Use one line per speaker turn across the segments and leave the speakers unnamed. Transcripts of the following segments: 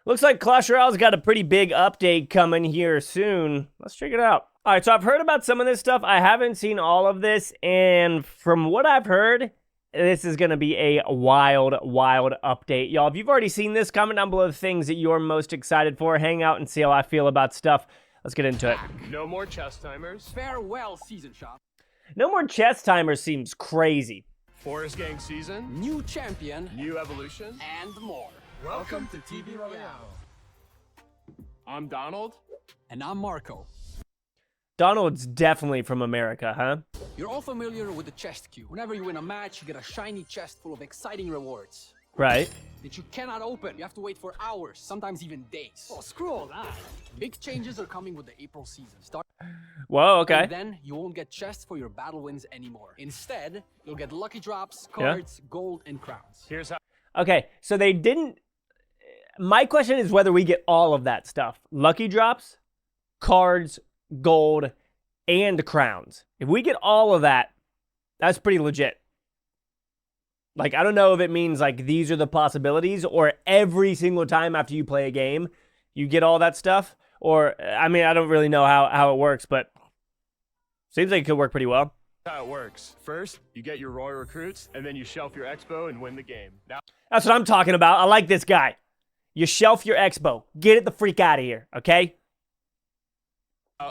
Looks like Clash Royale's got a pretty big update coming here soon. Let's check it out. All right, so I've heard about some of this stuff. I haven't seen all of this, and from what I've heard, this is going to be a wild, wild update. Y'all, if you've already seen this, comment down below the things that you're most excited for. Hang out and see how I feel about stuff. Let's get into it.
No more chess timers.
Farewell, season shop.
No more chess timers seems crazy.
Forest Gang season.
New champion.
New evolution.
And more.
Welcome to TV Royale. I'm Donald.
And I'm Marco.
Donald's definitely from America, huh?
You're all familiar with the chest queue. Whenever you win a match, you get a shiny chest full of exciting rewards.
Right.
That you cannot open. You have to wait for hours, sometimes even days. Oh, screw all that. Big changes are coming with the April season.
Whoa, okay.
And then you won't get chests for your battle wins anymore. Instead, you'll get lucky drops, cards, gold, and crowns.
Here's how.
Okay, so they didn't... My question is whether we get all of that stuff. Lucky drops, cards, gold, and crowns. If we get all of that, that's pretty legit. Like, I don't know if it means, like, these are the possibilities, or every single time after you play a game, you get all that stuff. Or, I mean, I don't really know how it works, but seems like it could work pretty well.
How it works. First, you get your Royal recruits, and then you shelf your expo and win the game. Now,
that's what I'm talking about. I like this guy. You shelf your expo. Get it the freak out of here, okay?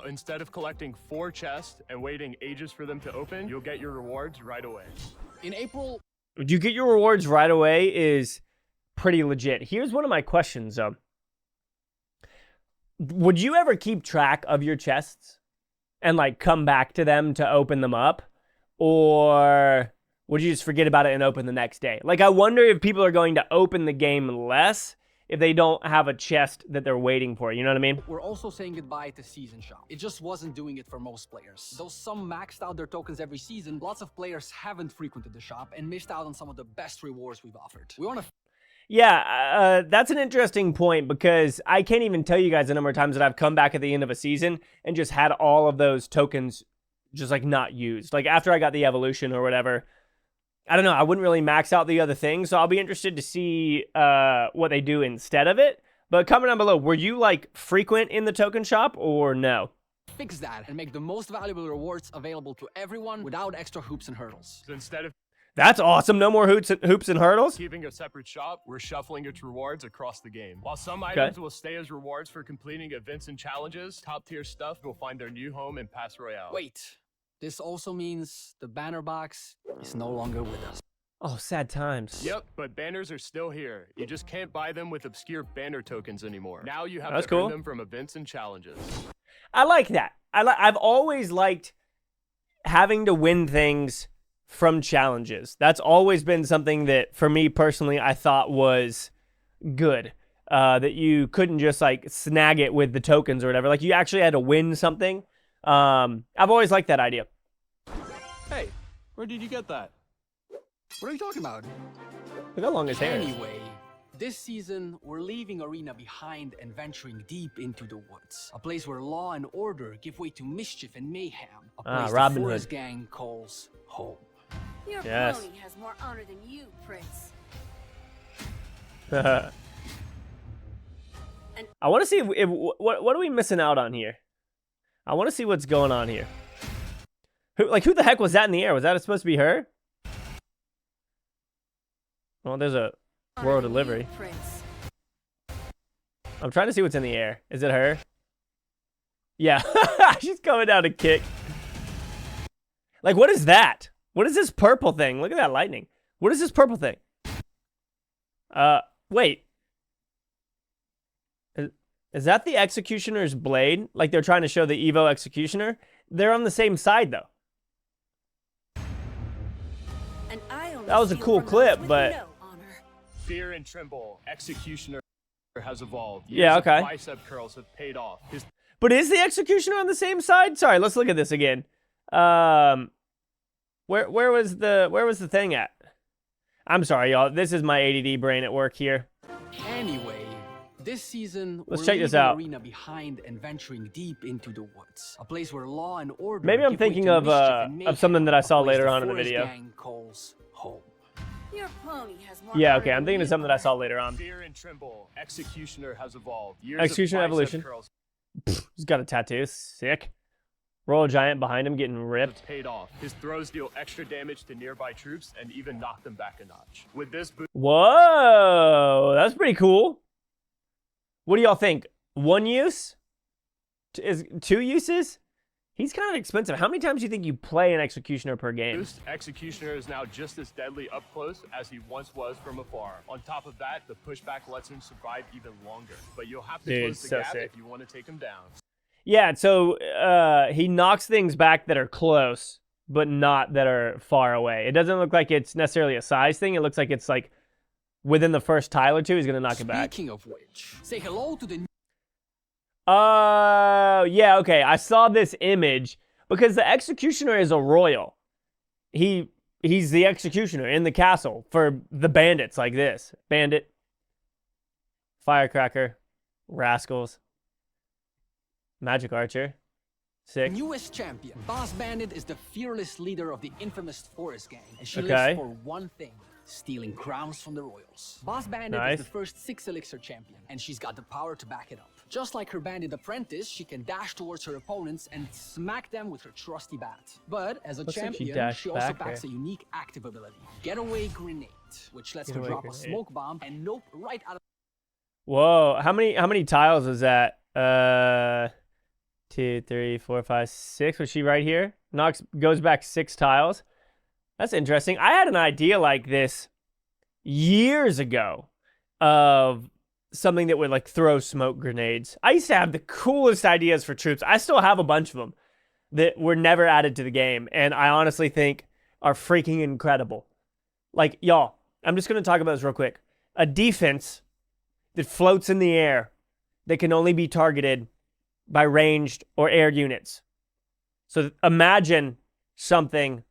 Instead of collecting 4 chests and waiting ages for them to open, you'll get your rewards right away.
In April...
You get your rewards right away is pretty legit. Here's one of my questions, though. Would you ever keep track of your chests and, like, come back to them to open them up? Or would you just forget about it and open the next day? Like, I wonder if people are going to open the game less if they don't have a chest that they're waiting for. You know what I mean?
We're also saying goodbye to Season Shop. It just wasn't doing it for most players. Though some maxed out their tokens every season, lots of players haven't frequented the shop and missed out on some of the best rewards we've offered. We want to...
Yeah, that's an interesting point, because I can't even tell you guys the number of times that I've come back at the end of a season and just had all of those tokens just, like, not used. Like, after I got the evolution or whatever, I don't know, I wouldn't really max out the other things, so I'll be interested to see what they do instead of it. But comment down below, were you, like, frequent in the token shop or no?
Fix that and make the most valuable rewards available to everyone without extra hoops and hurdles.
So instead of
That's awesome. No more hoops and hurdles.
keeping a separate shop, we're shuffling its rewards across the game. While some items will stay as rewards for completing events and challenges, top-tier stuff will find their new home in Pass Royale.
Wait, this also means the banner box is no longer with us.
Oh, sad times.
Yep, but banners are still here. You just can't buy them with obscure banner tokens anymore. Now you have
That's
to
cool.
earn them from events and challenges.
I like that. I've always liked having to win things from challenges. That's always been something that, for me personally, I thought was good. That you couldn't just, like, snag it with the tokens or whatever. Like, you actually had to win something. I've always liked that idea.
Hey, where did you get that?
What are you talking about?
Look how long his hair is.
Anyway, this season, we're leaving Arena behind and venturing deep into the woods. A place where law and order give way to mischief and mayhem. A place
Robin
the
Hood.
Forest Gang calls home.
Your
Yes.
pony has more honor than you, Prince.
I want to see if what are we missing out on here? I want to see what's going on here. Who the heck was that in the air? Was that supposed to be her? Well, there's a Royal delivery.
Prince.
I'm trying to see what's in the air. Is it her? Yeah. She's coming down to kick. Like, what is that? What is this purple thing? Look at that lightning. What is this purple thing? Wait. Is that the Executioner's blade? Like, they're trying to show the Evo Executioner? They're on the same side, though.
And I only
That was a
steal
cool
from
clip,
those with
but-
no honor.
Fear and tremble. Executioner has evolved.
Yeah,
Years of
okay.
Bicep curls have paid off. His
But is the Executioner on the same side? Sorry, let's look at this again. Where was the thing at? I'm sorry, y'all. This is my ADD brain at work here.
Anyway, this season,
Let's
we're
check this
leaving
out.
Arena behind and venturing deep into the woods. A place where law and order
Maybe I'm
give way
thinking
to
of
mischief and mayhem.
something that I
A
saw
place
later
the
on in the
Forest
video.
Gang calls home.
Your pony has more
Yeah,
honor
okay, I'm
than
thinking of
you,
something I saw
Prince.
later on.
Fear and tremble. Executioner has evolved. Years
Executioner
of bicep
evolution.
curls
He's got a tattoo. Sick. Royal Giant behind him getting
have
ripped.
paid off. His throws deal extra damage to nearby troops and even knock them back a notch. With this boost,
Whoa, that's pretty cool. What do y'all think? One use? Is 2 uses? He's kind of expensive. How many times do you think you play an Executioner per game?
Executioner is now just as deadly up close as he once was from afar. On top of that, the pushback lets him survive even longer. But you'll have to
Dude,
close the
so
gap
sick.
if you want to take him down.
Yeah, so he knocks things back that are close, but not that are far away. It doesn't look like it's necessarily a size thing. It looks like it's like within the first tile or two, he's going to knock it back.
Speaking of which, say hello to the
Yeah, okay. I saw this image because the Executioner is a royal. He's the Executioner in the castle for the bandits like this. Bandit, Firecracker, Rascals, Magic Archer. Sick.
newest champion. Boss Bandit is the fearless leader of the infamous Forest Gang, and she
Okay.
lives for one thing: stealing crowns from the royals. Boss Bandit
Nice.
is the first 6 elixir champion, and she's got the power to back it up. Just like her bandit apprentice, she can dash towards her opponents and smack them with her trusty bat. But as a
Looks like she
champion,
dashed
she also
back
packs
there.
a unique active ability, Getaway Grenade, which lets her
Getaway
drop
Grenade.
a smoke bomb and nope right out of
Whoa, how many tiles is that? 2, 3, 4, 5, 6. Was she right here? Goes back 6 tiles. That's interesting. I had an idea like this years ago of something that would like throw smoke grenades. I used to have the coolest ideas for troops. I still have a bunch of them that were never added to the game, and I honestly think are freaking incredible. Like, y'all, I'm just going to talk about this real quick. A defense that floats in the air that can only be targeted by ranged or air units. So imagine something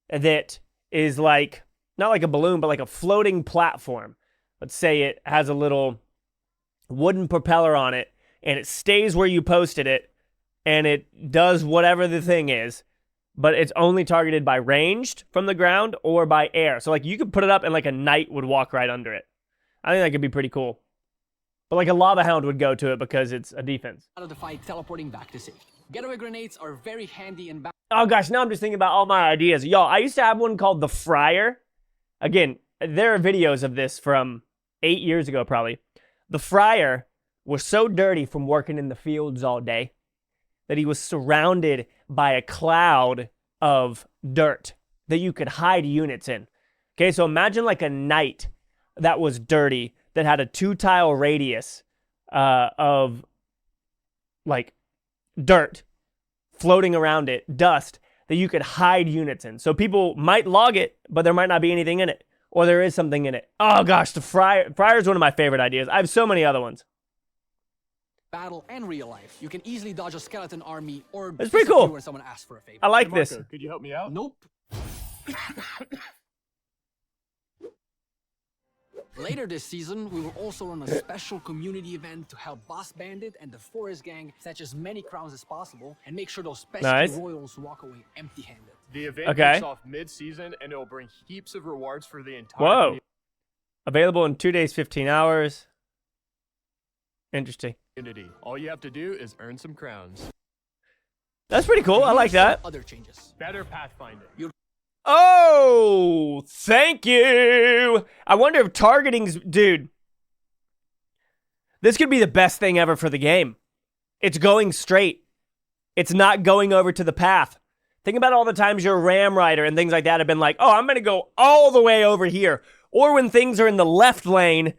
that is like, not like a balloon, but like a floating platform. Let's say it has a little wooden propeller on it, and it stays where you posted it, and it does whatever the thing is, but it's only targeted by ranged from the ground or by air. So like you could put it up and like a knight would walk right under it. I think that could be pretty cool. But like a lava hound would go to it because it's a defense.
the fight, teleporting back to safety. Getaway grenades are very handy in
Oh gosh, now I'm just thinking about all my ideas. Y'all, I used to have one called the Friar. Again, there are videos of this from 8 years ago probably. The Friar was so dirty from working in the fields all day that he was surrounded by a cloud of dirt that you could hide units in. Okay, so imagine like a knight that was dirty, that had a 2-tile radius of like dirt floating around it, dust that you could hide units in. So people might log it, but there might not be anything in it, or there is something in it. Oh gosh, the Friar is one of my favorite ideas. I have so many other ones.
battle and real life. You can easily dodge a skeleton army or
That's pretty
disappear
cool.
when someone asks for a favor.
I like
Marco,
this.
could you help me out?
Nope. Later this season, we will also run a special community event to help Boss Bandit and the Forest Gang fetch as many crowns as possible and make sure those pesky
Nice.
royals walk away empty-handed.
The event
Okay.
kicks off mid-season, and it will bring heaps of rewards for the entire
Whoa. Available in 2 days, 15 hours. Interesting.
community. All you have to do is earn some crowns.
That's pretty cool. I like
Here's some
that.
Other changes.
Better pathfinding.
Oh, thank you. I wonder if targeting's... Dude, this could be the best thing ever for the game. It's going straight. It's not going over to the path. Think about all the times your Ram Rider and things like that have been like, oh, I'm going to go all the way over here. Or when things are in the left lane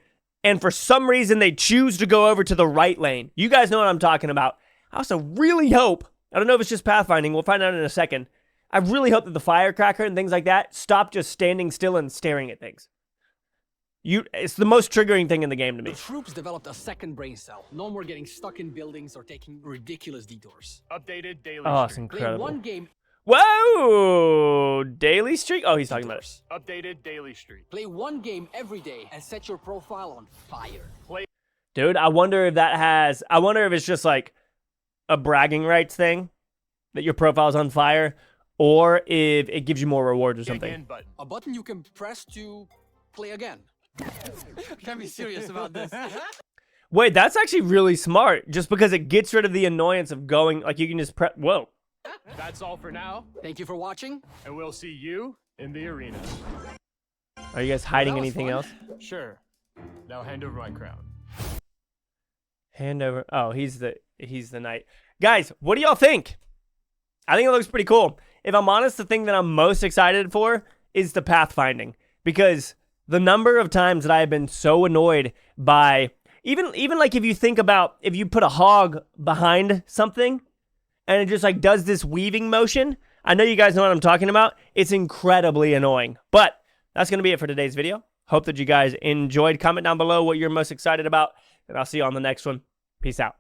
and for some reason they choose to go over to the right lane. You guys know what I'm talking about. I also really hope, I don't know if it's just pathfinding, we'll find out in a second. I really hope that the Firecracker and things like that stop just standing still and staring at things. It's the most triggering thing in the game to me.
The troops developed a second brain cell. No more getting stuck in buildings or taking ridiculous detours.
Updated daily
Oh, it's
streak.
Play
incredible.
one game.
Whoa! Daily streak? Oh, he's talking about it.
Updated daily streak.
Play one game every day and set your profile on fire.
Dude, I wonder if it's just like a bragging rights thing that your profile's on fire, or if it gives you more rewards or something.
Again button.
A button you can press to Play again. Can't be serious about this.
Wait, that's actually really smart. Just because it gets rid of the annoyance of going, like you can just press, whoa.
That's all for now,
Thank you for watching.
and we'll see you in the arena.
Are you guys hiding
That was
anything
fun.
else?
Sure. Now hand over my crown.
Hand over. Oh, he's the knight. Guys, what do y'all think? I think it looks pretty cool. If I'm honest, the thing that I'm most excited for is the pathfinding, because the number of times that I have been so annoyed by even like if you think about if you put a hog behind something and it just like does this weaving motion. I know you guys know what I'm talking about. It's incredibly annoying. But that's going to be it for today's video. Hope that you guys enjoyed. Comment down below what you're most excited about, and I'll see you on the next one. Peace out.